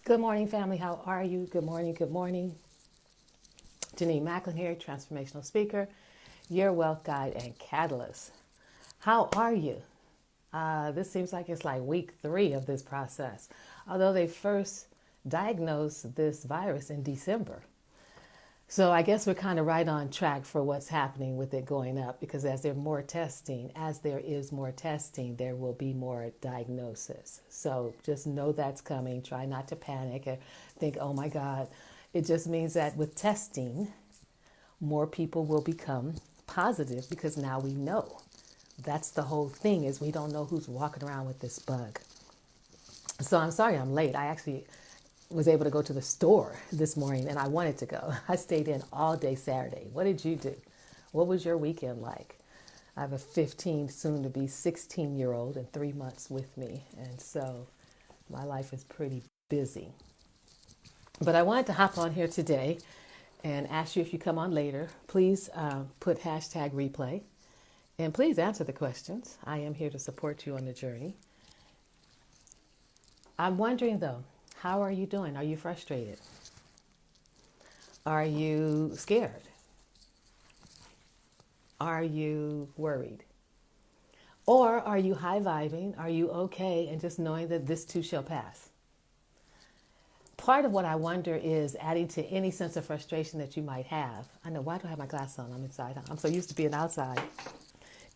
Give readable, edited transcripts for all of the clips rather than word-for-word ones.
Good morning, family. How are you? Good morning. Good morning. Jenenne Macklin here, transformational speaker, your wealth guide and catalyst. How are you? This seems like it's like week 3 of this process, although they first diagnosed this virus in December. So I guess we're kind of right on track for what's happening with it going up, because as there is more testing, there will be more diagnosis. So just know that's coming. Try not to panic and think, oh my God. It just means that with testing, more people will become positive because now we know. That's the whole thing, is we don't know who's walking around with this bug. So I'm sorry I'm late. I actually was able to go to the store this morning and I wanted to go. I stayed in all day Saturday. What did you do? What was your weekend like? I have a 15, soon to be 16-year-old and 3 months with me. And so my life is pretty busy. But I wanted to hop on here today and ask you, if you come on later, please put hashtag replay and please answer the questions. I am here to support you on the journey. I'm wondering though, how are you doing? Are you frustrated? Are you scared? Are you worried? Or are you high-vibing? Are you okay and just knowing that this too shall pass? Part of what I wonder is adding to any sense of frustration that you might have. I know, why do I have my glasses on? I'm inside. I'm so used to being outside.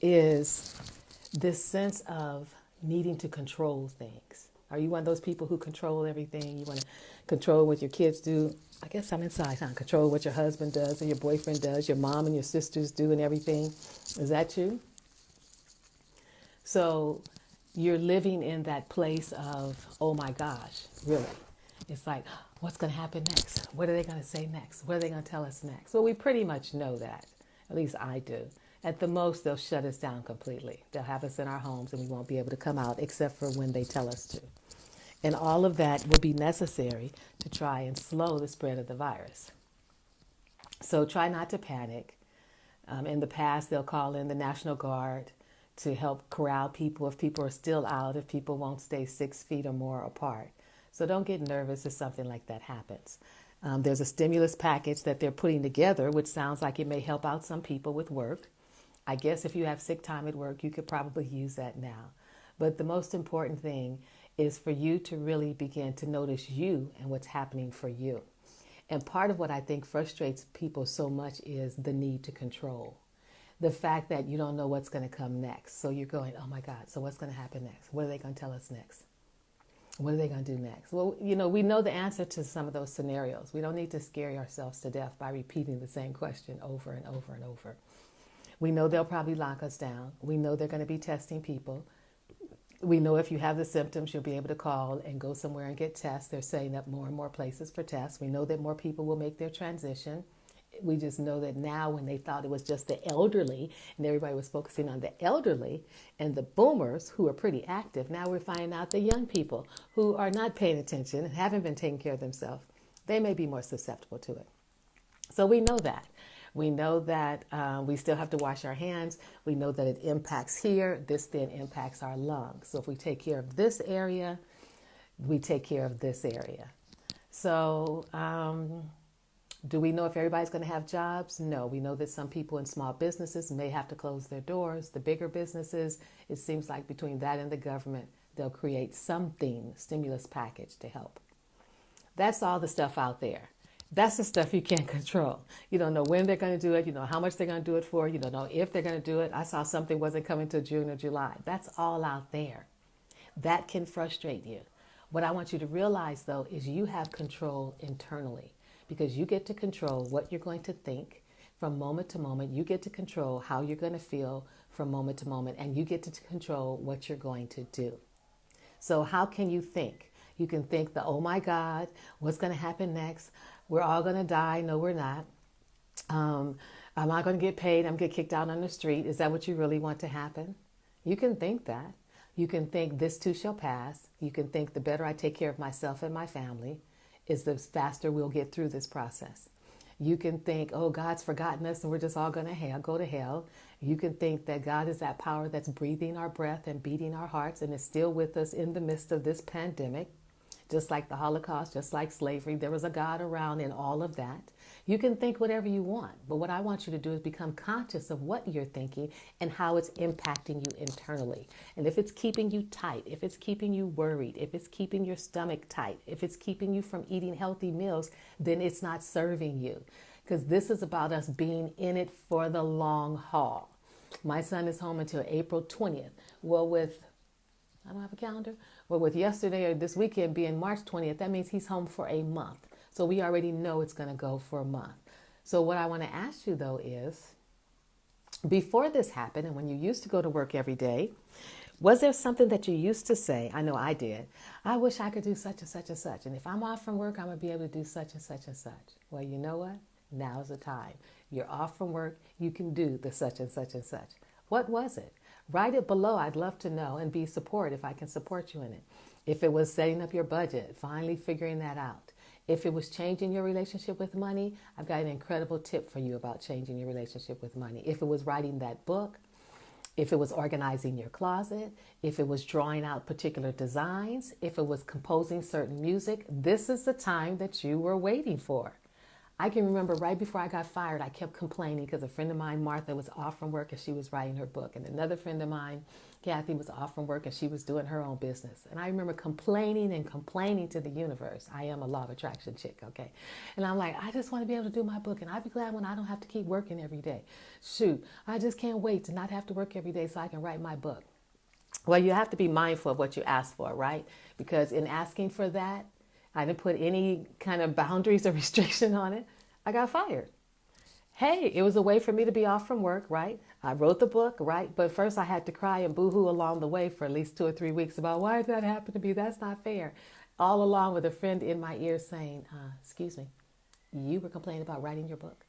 Is this sense of needing to control things. Are you one of those people who control everything? You want to control what your kids do? I guess I'm inside, huh? Control what your husband does and your boyfriend does, your mom and your sisters do and everything. Is that you? So you're living in that place of, oh my gosh, really? It's like, what's going to happen next? What are they going to say next? What are they going to tell us next? Well, we pretty much know that. At least I do. At the most, they'll shut us down completely. They'll have us in our homes and we won't be able to come out except for when they tell us to. And all of that will be necessary to try and slow the spread of the virus. So try not to panic. In the past, they'll call in the National Guard to help corral people if people are still out, if people won't stay 6 feet or more apart. So don't get nervous if something like that happens. There's a stimulus package that they're putting together, which sounds like it may help out some people with work. I guess if you have sick time at work, you could probably use that now. But the most important thing is for you to really begin to notice you and what's happening for you. And part of what I think frustrates people so much is the need to control. The fact that you don't know what's going to come next. So you're going, oh my God, so what's going to happen next? What are they going to tell us next? What are they going to do next? Well, we know the answer to some of those scenarios. We don't need to scare ourselves to death by repeating the same question over and over and over. We know they'll probably lock us down. We know they're going to be testing people. We know if you have the symptoms, you'll be able to call and go somewhere and get tests. They're setting up more and more places for tests. We know that more people will make their transition. We just know that now, when they thought it was just the elderly and everybody was focusing on the elderly and the boomers who are pretty active, now we're finding out the young people who are not paying attention and haven't been taking care of themselves, they may be more susceptible to it. So we know that. We know that we still have to wash our hands. We know that it impacts here. This then impacts our lungs. So if we take care of this area, we take care of this area. So do we know if everybody's going to have jobs? No. We know that some people in small businesses may have to close their doors. The bigger businesses, it seems like between that and the government, they'll create something, stimulus package to help. That's all the stuff out there. That's the stuff you can't control. You don't know when they're going to do it. You know how much they're going to do it for. You don't know if they're going to do it. I saw something wasn't coming till June or July. That's all out there. That can frustrate you. What I want you to realize, though, is you have control internally, because you get to control what you're going to think from moment to moment. You get to control how you're going to feel from moment to moment, and you get to control what you're going to do. So how can you think? You can think the, oh my God, what's going to happen next? We're all going to die. No, we're not. I'm not going to get paid. I'm going to get kicked out on the street. Is that what you really want to happen? You can think that. You can think this too shall pass. You can think the better I take care of myself and my family is the faster we'll get through this process. You can think, oh, God's forgotten us and we're just all going to go to hell. You can think that God is that power that's breathing our breath and beating our hearts and is still with us in the midst of this pandemic. just like the Holocaust, just like slavery. There was a God around in all of that. You can think whatever you want, but what I want you to do is become conscious of what you're thinking and how it's impacting you internally. And if it's keeping you tight, if it's keeping you worried, if it's keeping your stomach tight, if it's keeping you from eating healthy meals, then it's not serving you. Because this is about us being in it for the long haul. My son is home until April 20th. Well, I don't have a calendar. Well, with yesterday or this weekend being March 20th, that means he's home for a month. So we already know it's going to go for a month. So what I want to ask you, though, is before this happened and when you used to go to work every day, was there something that you used to say? I know I did. I wish I could do such and such and such. And if I'm off from work, I'm going to be able to do such and such and such. Well, you know what? Now's the time. You're off from work. You can do the such and such and such. What was it? Write it below. I'd love to know and be support if I can support you in it. If it was setting up your budget, finally figuring that out. If it was changing your relationship with money, I've got an incredible tip for you about changing your relationship with money. If it was writing that book, if it was organizing your closet, if it was drawing out particular designs, if it was composing certain music, this is the time that you were waiting for. I can remember right before I got fired, I kept complaining because a friend of mine, Martha, was off from work and she was writing her book. And another friend of mine, Kathy, was off from work and she was doing her own business. And I remember complaining and complaining to the universe. I am a law of attraction chick, okay? And I'm like, I just want to be able to do my book and I'd be glad when I don't have to keep working every day. Shoot, I just can't wait to not have to work every day so I can write my book. Well, you have to be mindful of what you ask for, right? Because in asking for that, I didn't put any kind of boundaries or restriction on it. I got fired. Hey, it was a way for me to be off from work, right? I wrote the book, right? But first I had to cry and boo-hoo along the way for at least 2 or 3 weeks about why did that happen to me? That's not fair. All along with a friend in my ear saying, excuse me, you were complaining about writing your book?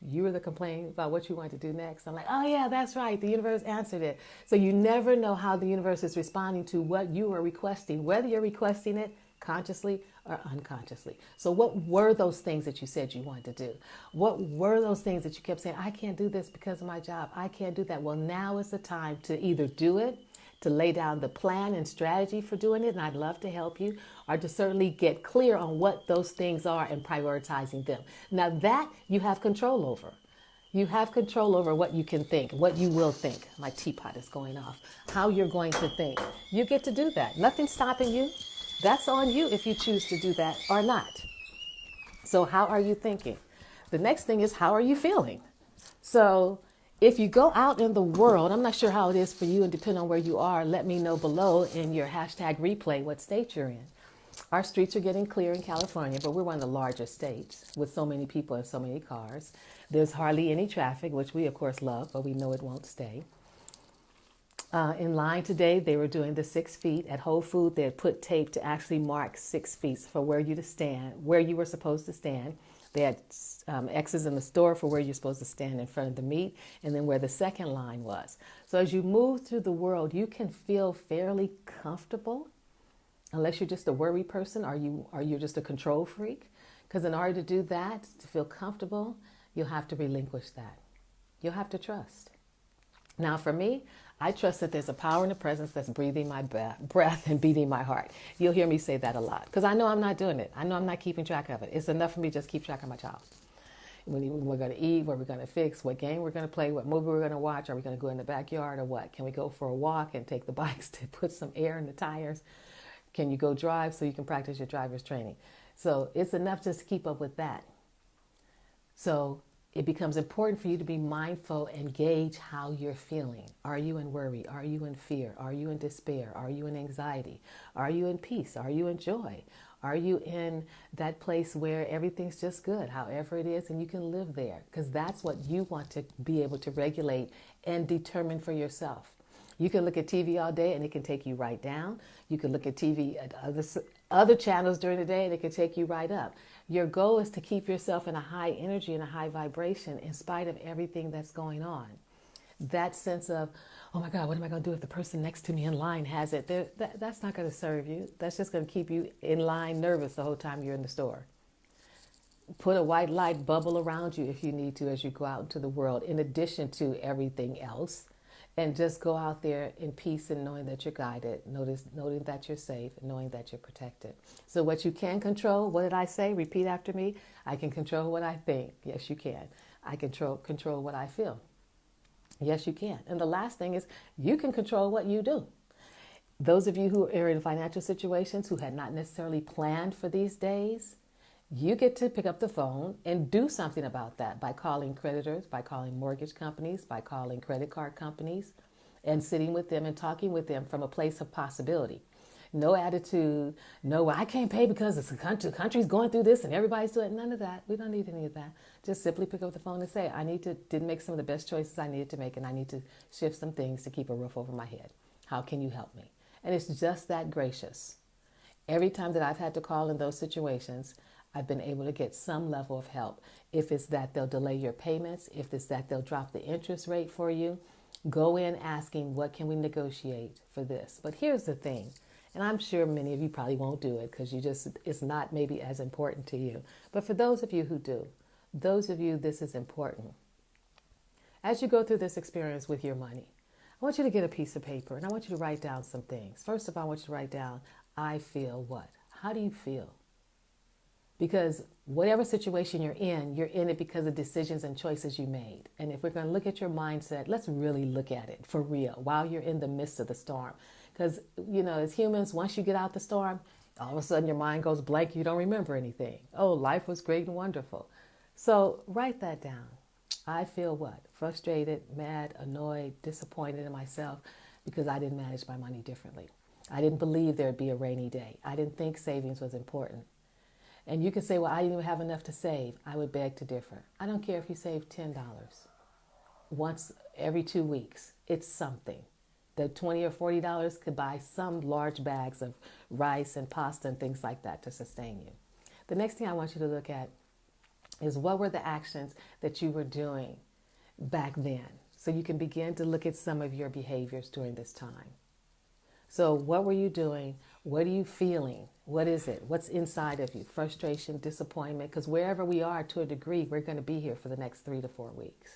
You were complaining about what you wanted to do next? I'm like, oh yeah, that's right. The universe answered it. So you never know how the universe is responding to what you are requesting, whether you're requesting it consciously or unconsciously. So what were those things that you said you wanted to do? What were those things that you kept saying, I can't do this because of my job. I can't do that. Well, now is the time to either do it, to lay down the plan and strategy for doing it, and I'd love to help you, or to certainly get clear on what those things are and prioritizing them. Now that you have control over. You have control over what you can think, what you will think. My teapot is going off. How you're going to think. You get to do that. Nothing's stopping you. That's on you if you choose to do that or not. So how are you thinking? The next thing is, how are you feeling? So if you go out in the world, I'm not sure how it is for you, and depending on where you are, let me know below in your hashtag replay what state you're in. Our streets are getting clear in California, but we're one of the largest states with so many people and so many cars. There's hardly any traffic, which we of course love, but we know it won't stay. In line today, they were doing the 6 feet. At Whole Foods, they had put tape to actually mark 6 feet for where you to stand, where you were supposed to stand. They had X's in the store for where you're supposed to stand in front of the meat, and then where the second line was. So as you move through the world, you can feel fairly comfortable, unless you're just a worry person or you're just a control freak. Because in order to do that, to feel comfortable, you'll have to relinquish that. You'll have to trust. Now for me, I trust that there's a power in the presence that's breathing my breath and beating my heart. You'll hear me say that a lot because I know I'm not doing it. I know I'm not keeping track of it. It's enough for me to just keep track of my child. When we're going to eat, what we're going to fix, what game we're going to play, what movie we're going to watch. Are we going to go in the backyard or what? Can we go for a walk and take the bikes to put some air in the tires? Can you go drive so you can practice your driver's training? So it's enough just to keep up with that. So it becomes important for you to be mindful and gauge how you're feeling. Are you in worry? Are you in fear? Are you in despair? Are you in anxiety? Are you in peace? Are you in joy? Are you in that place where everything's just good, however it is, and you can live there? Because that's what you want to be able to regulate and determine for yourself. You can look at TV all day and it can take you right down. You can look at TV at other channels during the day and it can take you right up. Your goal is to keep yourself in a high energy and a high vibration in spite of everything that's going on. That sense of, oh my God, what am I going to do if the person next to me in line has it? That's not going to serve you. That's just going to keep you in line nervous the whole time you're in the store. Put a white light bubble around you if you need to as you go out into the world, in addition to everything else. and just go out there in peace and knowing that you're guided, knowing that you're safe, and knowing that you're protected. So what you can control, what did I say? Repeat after me. I can control what I think. Yes, you can. I control what I feel. Yes, you can. And the last thing is you can control what you do. Those of you who are in financial situations who had not necessarily planned for these days, you get to pick up the phone and do something about that by calling creditors, by calling mortgage companies, by calling credit card companies, and sitting with them and talking with them from a place of possibility. No attitude, no, well, I can't pay because the country's going through this and everybody's doing it. None of that. We don't need any of that. Just simply pick up the phone and say, didn't make some of the best choices I needed to make, and I need to shift some things to keep a roof over my head. How can you help me? And it's just that gracious. Every time that I've had to call in those situations, I've been able to get some level of help. If it's that they'll delay your payments, if it's that they'll drop the interest rate for you, go in asking, what can we negotiate for this? But here's the thing, and I'm sure many of you probably won't do it because it's not maybe as important to you. But for those of you who do, those of you, this is important. As you go through this experience with your money, I want you to get a piece of paper and I want you to write down some things. First of all, I want you to write down, I feel what? How do you feel? Because whatever situation you're in it because of decisions and choices you made. And if we're going to look at your mindset, let's really look at it for real while you're in the midst of the storm. Because, as humans, once you get out the storm, all of a sudden your mind goes blank. You don't remember anything. Oh, life was great and wonderful. So write that down. I feel what? Frustrated, mad, annoyed, disappointed in myself because I didn't manage my money differently. I didn't believe there'd be a rainy day. I didn't think savings was important. And you can say, well, I didn't even have enough to save. I would beg to differ. I don't care if you save $10 once every 2 weeks. It's something. The $20 or $40 could buy some large bags of rice and pasta and things like that to sustain you. The next thing I want you to look at is what were the actions that you were doing back then? So you can begin to look at some of your behaviors during this time. So what were you doing? What are you feeling? What is it? What's inside of you? Frustration, disappointment? Because wherever we are to a degree, we're going to be here for the next 3 to 4 weeks.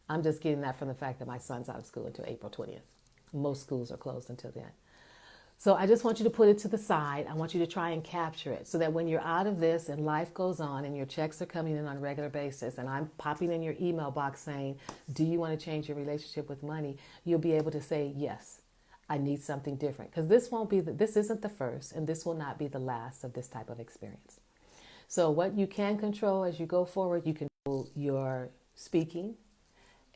I'm just getting that from the fact that my son's out of school until April 20th. Most schools are closed until then. So I just want you to put it to the side. I want you to try and capture it so that when you're out of this and life goes on and your checks are coming in on a regular basis and I'm popping in your email box saying, do you want to change your relationship with money? You'll be able to say, yes, I need something different. Because this isn't the first and this will not be the last of this type of experience. So what you can control as you go forward, you can control your speaking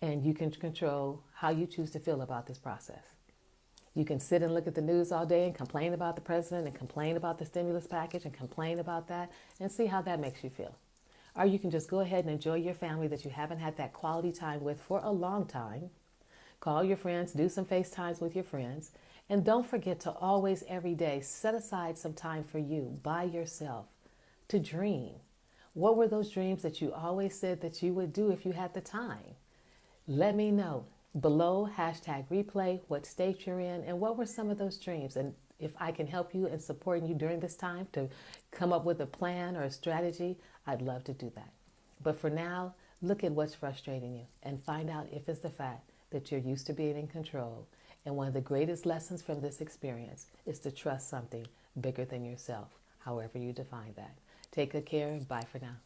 and you can control how you choose to feel about this process. You can sit and look at the news all day and complain about the president and complain about the stimulus package and complain about that and see how that makes you feel. Or you can just go ahead and enjoy your family that you haven't had that quality time with for a long time. Call your friends, do some FaceTimes with your friends. And don't forget to always, every day, set aside some time for you, by yourself, to dream. What were those dreams that you always said that you would do if you had the time? Let me know. Below, #replay, what state you're in, and what were some of those dreams. And if I can help you in supporting you during this time to come up with a plan or a strategy, I'd love to do that. But for now, look at what's frustrating you and find out if it's the fact that you're used to being in control. And one of the greatest lessons from this experience is to trust something bigger than yourself, however you define that. Take good care and bye for now.